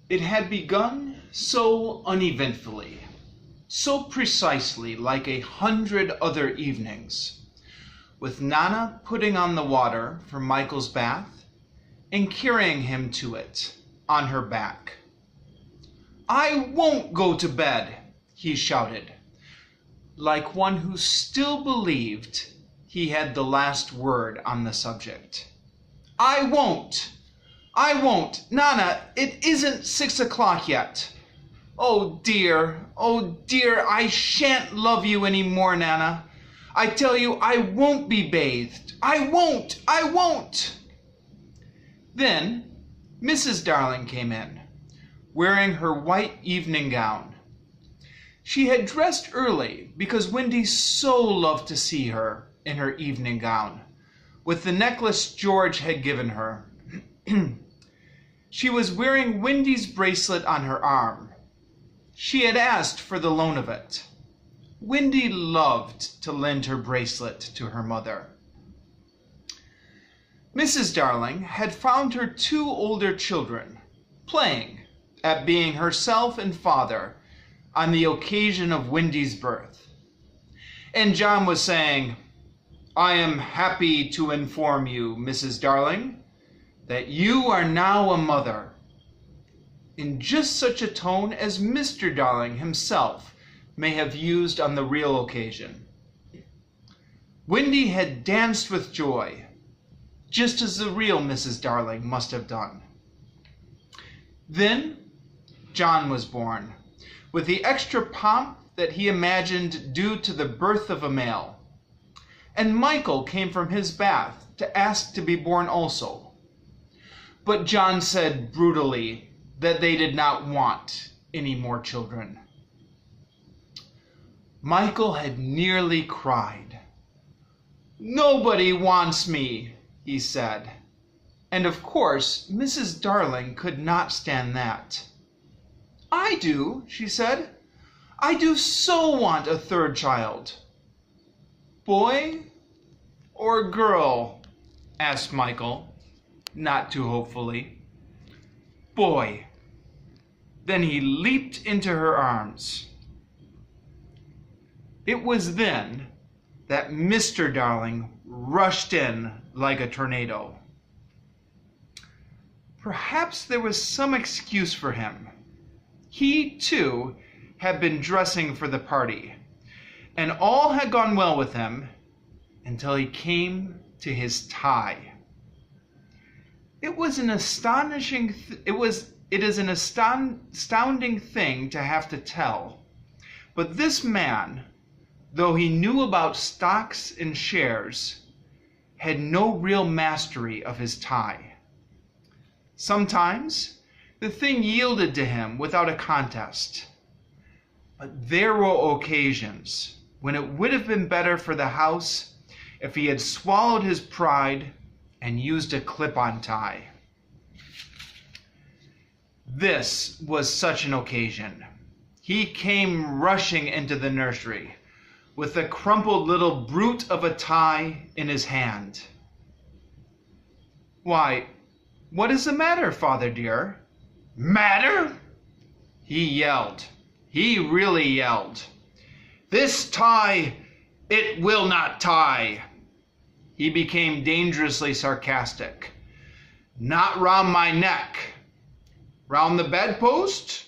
It had begun so uneventfully, so precisely like 100 other evenings, with Nana putting on the water for Michael's bath and carrying him to it on her back. "I won't go to bed," he shouted, like one who still believed he had the last word on the subject. "I won't! I won't! Nana, it isn't 6 o'clock yet. Oh dear, I shan't love you any more, Nana. I tell you, I won't be bathed. I won't! Then Mrs. Darling came in, wearing her white evening gown. She had dressed early because Wendy so loved to see her in her evening gown, with the necklace George had given her. She was wearing Wendy's bracelet on her arm. She had asked for the loan of it. Wendy loved to lend her bracelet to her mother. Mrs. Darling had found her 2 older children playing at being herself and father on the occasion of Wendy's birth. And John was saying, "I am happy to inform you, Mrs. Darling, that you are now a mother," in just such a tone as Mr. Darling himself may have used on the real occasion. Wendy had danced with joy, just as the real Mrs. Darling must have done. Then John was born, with the extra pomp that he imagined due to the birth of a male. And Michael came from his bath to ask to be born also. But John said brutally that they did not want any more children. Michael had nearly cried. "Nobody wants me," he said. And of course, Mrs. Darling could not stand that. "I do," she said. "I do so want a 3rd child." "Boy or girl?" asked Michael, not too hopefully. "Boy." Then he leaped into her arms. It was then that Mr. Darling rushed in like a tornado. Perhaps there was some excuse for him. He, too, had been dressing for the party, and all had gone well with him until he came to his tie. It is an astounding thing to have to tell, but this man, though he knew about stocks and shares, had no real mastery of his tie. Sometimes the thing yielded to him without a contest, but there were occasions when it would have been better for the house if he had swallowed his pride and used a clip-on tie. This was such an occasion. He came rushing into the nursery with the crumpled little brute of a tie in his hand. "Why, what is the matter, father dear?" "Matter?" he yelled. He really yelled. "This tie, it will not tie." He became dangerously sarcastic. "Not round my neck." "Round the bedpost?"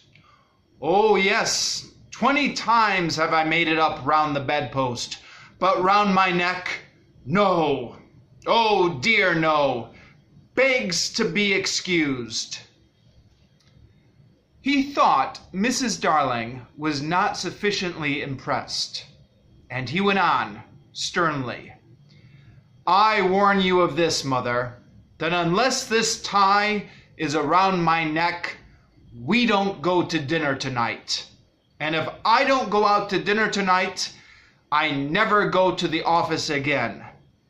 "Oh yes, 20 times have I made it up round the bedpost, but round my neck, no. Oh dear no. Begs to be excused." He thought Mrs. Darling was not sufficiently impressed, and he went on sternly. "I warn you of this, mother, that unless this tie is around my neck, we don't go to dinner tonight. And if I don't go out to dinner tonight, I never go to the office again.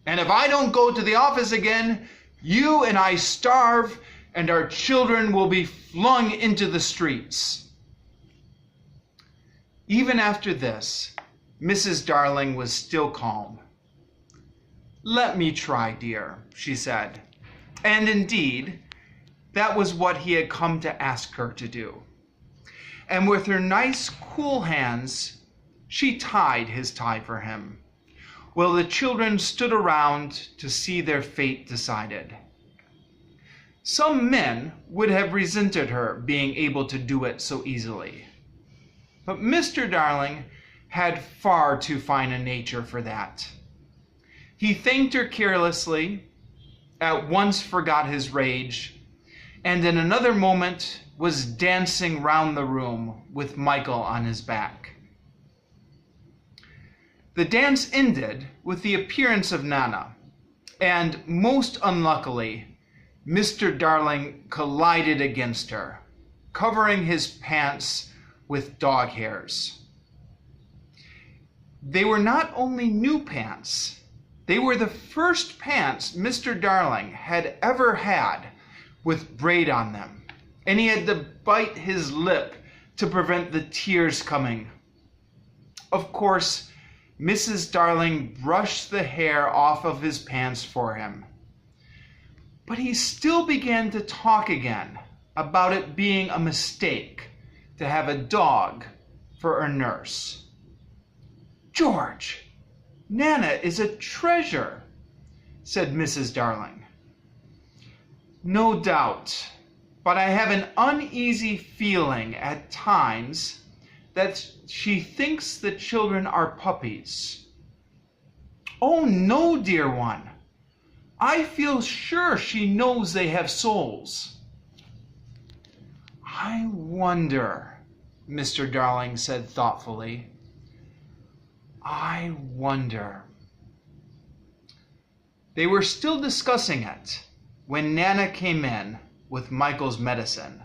And if I don't go to the office again, you and I starve, and our children will be flung into the streets." Even after this, Mrs. Darling was still calm. "Let me try, dear," she said. And indeed, that was what he had come to ask her to do. And with her nice, cool hands, she tied his tie for him, while the children stood around to see their fate decided. Some men would have resented her being able to do it so easily. But Mr. Darling had far too fine a nature for that. He thanked her carelessly, at once forgot his rage, and in another moment was dancing round the room with Michael on his back. The dance ended with the appearance of Nana, and most unluckily, Mr. Darling collided against her, covering his pants with dog hairs. They were not only new pants, they were the first pants Mr. Darling had ever had with braid on them, and he had to bite his lip to prevent the tears coming. Of course, Mrs. Darling brushed the hair off of his pants for him. But he still began to talk again about it being a mistake to have a dog for a nurse. "George, Nana is a treasure," said Mrs. Darling. "No doubt, but I have an uneasy feeling at times that she thinks the children are puppies." "Oh no, dear one. I feel sure she knows they have souls." "I wonder," Mr. Darling said thoughtfully. "I wonder." They were still discussing it when Nana came in with Michael's medicine.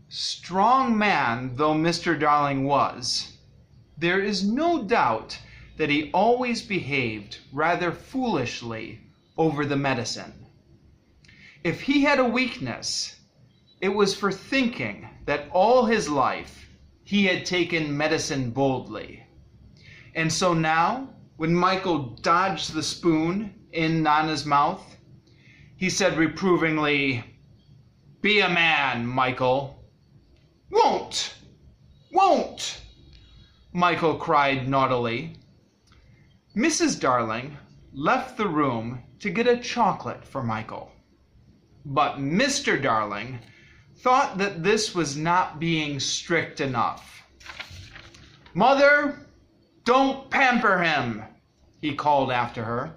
Strong man though Mr. Darling was, there is no doubt that he always behaved rather foolishly over the medicine. If he had a weakness, it was for thinking that all his life he had taken medicine boldly. And so now, when Michael dodged the spoon in Nana's mouth, he said reprovingly, "Be a man, Michael." "Won't! Won't!" Michael cried naughtily. Mrs. Darling left the room to get a chocolate for Michael. But Mr. Darling thought that this was not being strict enough. "Mother, don't pamper him," he called after her.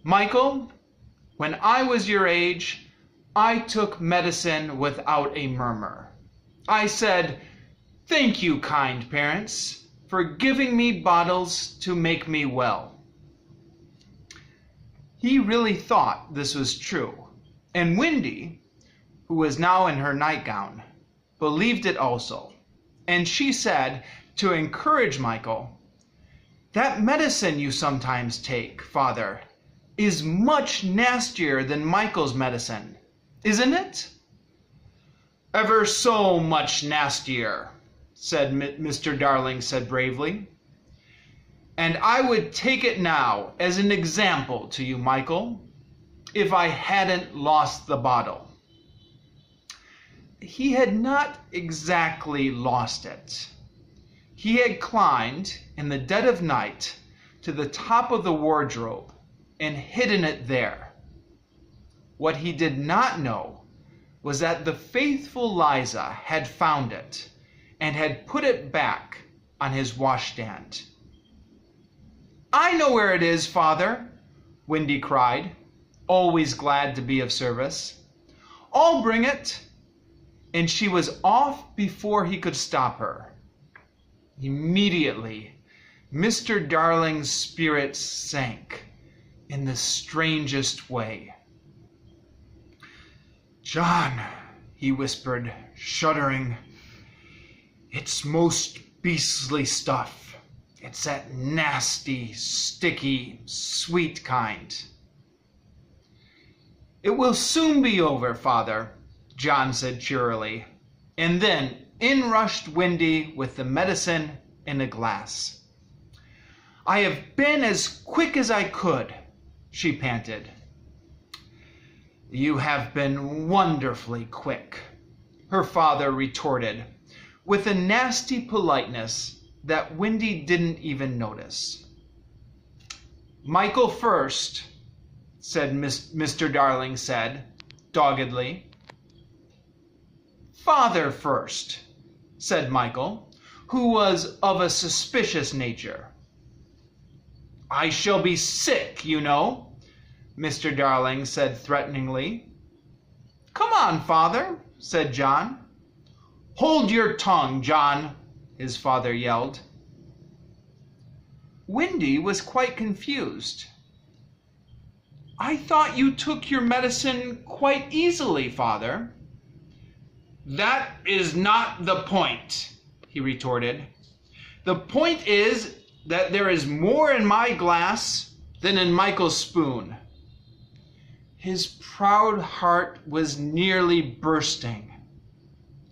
"Michael, when I was your age, I took medicine without a murmur. I said, 'Thank you, kind parents, for giving me bottles to make me well.'" He really thought this was true, and Wendy, who was now in her nightgown, believed it also, and she said, to encourage Michael, "That medicine you sometimes take, Father, is much nastier than Michael's medicine, isn't it?" "Ever so much nastier," said Mr. Darling said bravely. "And I would take it now as an example to you, Michael, if I hadn't lost the bottle." He had not exactly lost it. He had climbed in the dead of night to the top of the wardrobe and hidden it there. What he did not know was that the faithful Liza had found it and had put it back on his washstand. "I know where it is, Father," Wendy cried, always glad to be of service. "I'll bring it." And she was off before he could stop her. Immediately, Mr. Darling's spirits sank in the strangest way. "John," he whispered, shuddering, "it's most beastly stuff. It's that nasty, sticky, sweet kind." "It will soon be over, Father," John said cheerily, and then in rushed Wendy with the medicine in a glass. "I have been as quick as I could," she panted. You have been wonderfully quick, her father retorted, with a nasty politeness that Wendy didn't even notice. Michael first, said Mr. Darling said, doggedly. Father first, said Michael, who was of a suspicious nature. I shall be sick, you know, Mr. Darling said threateningly. Come on, father, said John. Hold your tongue, John, his father yelled. Wendy was quite confused. I thought you took your medicine quite easily, father. That is not the point, he retorted. The point is that there is more in my glass than in Michael's spoon. His proud heart was nearly bursting.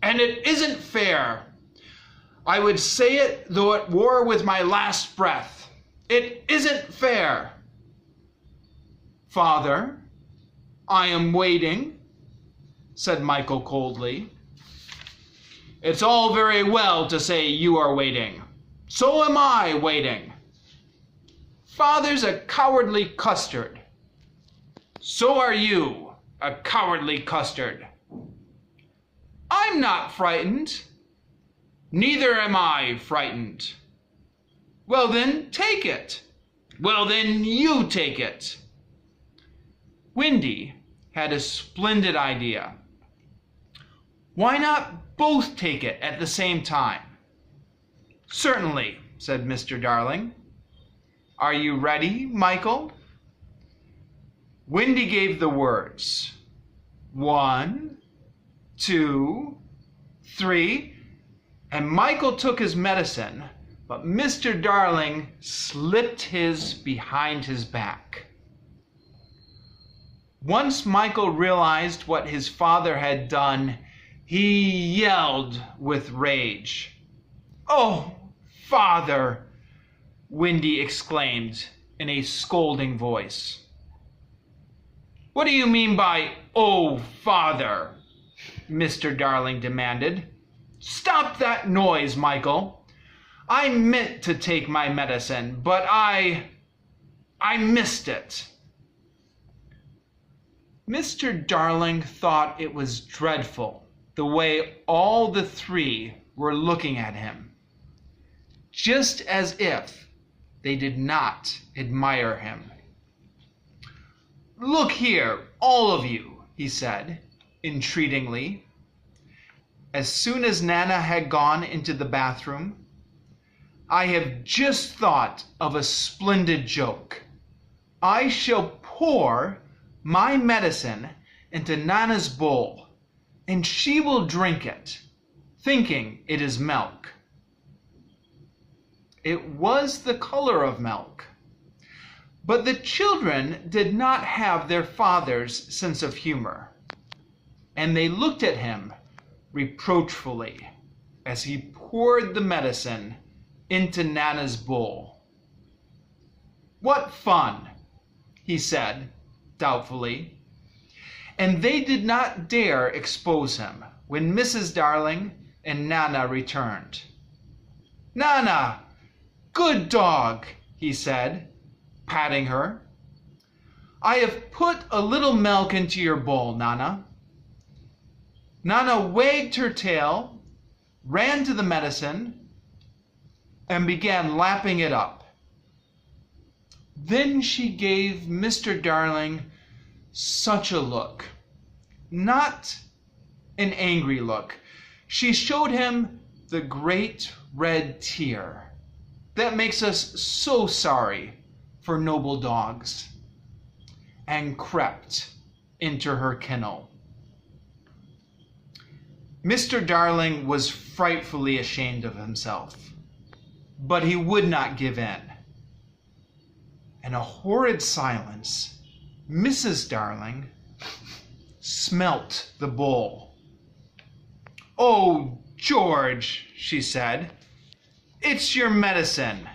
And it isn't fair. I would say it though it were with my last breath. It isn't fair. Father, I am waiting, said Michael coldly. It's all very well to say you are waiting. So am I waiting. Father's a cowardly custard. So are you, a cowardly custard. I'm not frightened. Neither am I frightened. Well then, take it. Well then, you take it. Wendy had a splendid idea. Why not both take it at the same time? Certainly, said Mr. Darling. Are you ready, Michael? Wendy gave the words. 1, 2, 3, and Michael took his medicine, but Mr. Darling slipped his behind his back. Once Michael realized what his father had done, he yelled with rage. Oh, father, Wendy exclaimed in a scolding voice. What do you mean by, oh, father? Mr. Darling demanded. Stop that noise, Michael. I meant to take my medicine, but I missed it. Mr. Darling thought it was dreadful the way all the three were looking at him, just as if they did not admire him. Look here, all of you, he said, entreatingly. As soon as Nana had gone into the bathroom, I have just thought of a splendid joke. I shall pour my medicine into Nana's bowl, and she will drink it, thinking it is milk. It was the color of milk, but the children did not have their father's sense of humor, and they looked at him reproachfully as he poured the medicine into Nana's bowl. What fun, he said doubtfully, and they did not dare expose him when Mrs. Darling and Nana returned. Nana, good dog, he said, patting her. I have put a little milk into your bowl, Nana. Nana wagged her tail, ran to the medicine, and began lapping it up. Then she gave Mr. Darling such a look, not an angry look. She showed him the great red tear that makes us so sorry for noble dogs, and crept into her kennel. Mr. Darling was frightfully ashamed of himself, but he would not give in. In a horrid silence, Mrs. Darling smelt the bowl. Oh, George, she said, it's your medicine.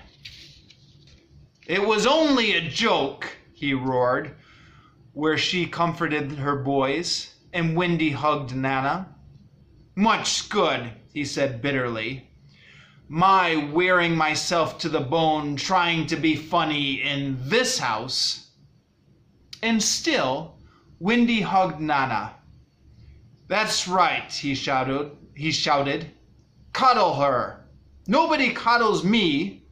It was only a joke, he roared. where she comforted her boys, and Wendy hugged Nana. Much good, he said bitterly. My wearing myself to the bone trying to be funny in this house. And still, Wendy hugged Nana. That's right, he shouted. Cuddle her. Nobody cuddles me.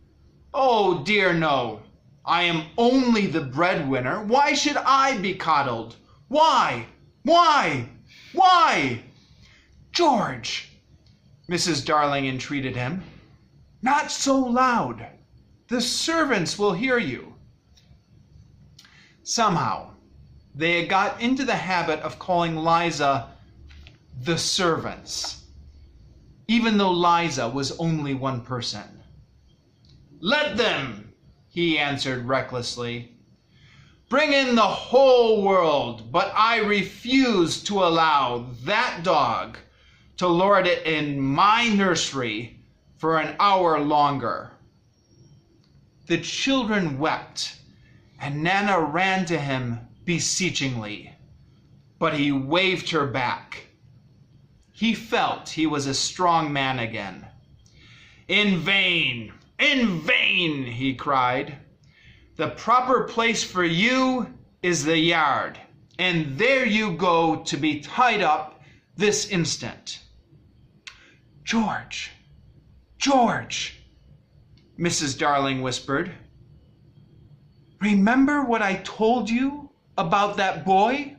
Oh dear no. I am only the breadwinner. Why should I be coddled? Why? Why? Why? George, Mrs. Darling entreated him. Not so loud. The servants will hear you. Somehow, they had got into the habit of calling Liza the servants, even though Liza was only one person. Let them, he answered recklessly. Bring in the whole world, but I refuse to allow that dog to lord it in my nursery for an hour longer. The children wept, and Nana ran to him beseechingly, but he waved her back. He felt he was a strong man again. In vain, he cried. The proper place for you is the yard, and there you go to be tied up this instant. George, George, Mrs. Darling whispered. Remember what I told you about that boy?